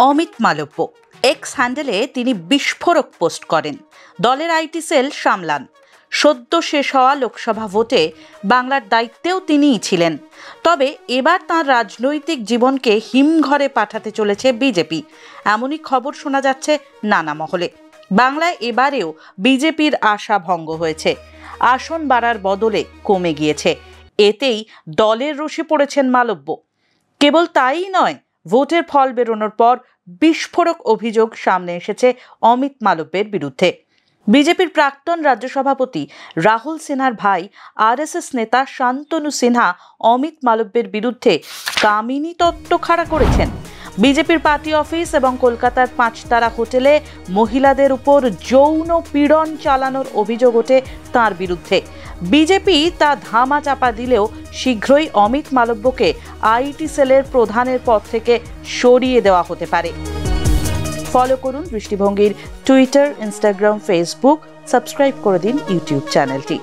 Amit Malviya x হ্যান্ডেলে তিনি বিস্ফোরক পোস্ট করেন। দলের আইটি সেল সামলান। সদ্য শেষ হওয়া লোকসভা ভোটে বাংলার দায়িত্বেও তিনিই ছিলেন। তবে এবার তাঁর রাজনৈতিক জীবনকে হিমঘরে পাঠাতে চলেছে বিজেপি, এমনই খবর শোনা যাচ্ছে নানা মহলে। বাংলায় এবারেও বিজেপির আশা ভঙ্গ হয়েছে, আসন বাড়ার বদলে কমে গিয়েছে। এতেই দলের রোষে পড়েছেন মালব্য। কেবল তাই নয়, ভোটের ফল বেরোনোর পর বিস্ফোরক অভিযোগ সামনে এসেছে অমিত মালব্যের বিরুদ্ধে। বিজেপির প্রাক্তন রাজ্য সভাপতি রাহুল সিনহার ভাই আরএসএস নেতা শান্তনু সিনহা অমিত মালব্যের বিরুদ্ধে কামিনী তত্ত্ব খাড়া করেছেন। বিজেপির পার্টি অফিস এবং কলকাতার 5 তারা হোটেলে মহিলাদের উপর যৌন পীড়ন চালানোর অভিযোগ ওঠে তাঁর বিরুদ্ধে। বিজেপি তা ধামা চাপা দিলেও শীঘ্রই অমিত মালব্যকে আইটি সেলের প্রধানের পদ থেকে সরিয়ে দেওয়া হতে পারে। ফলো করুন দৃষ্টিভঙ্গির টুইটার, ইনস্টাগ্রাম, ফেসবুক, সাবস্ক্রাইব করে দিন ইউটিউব চ্যানেলটি।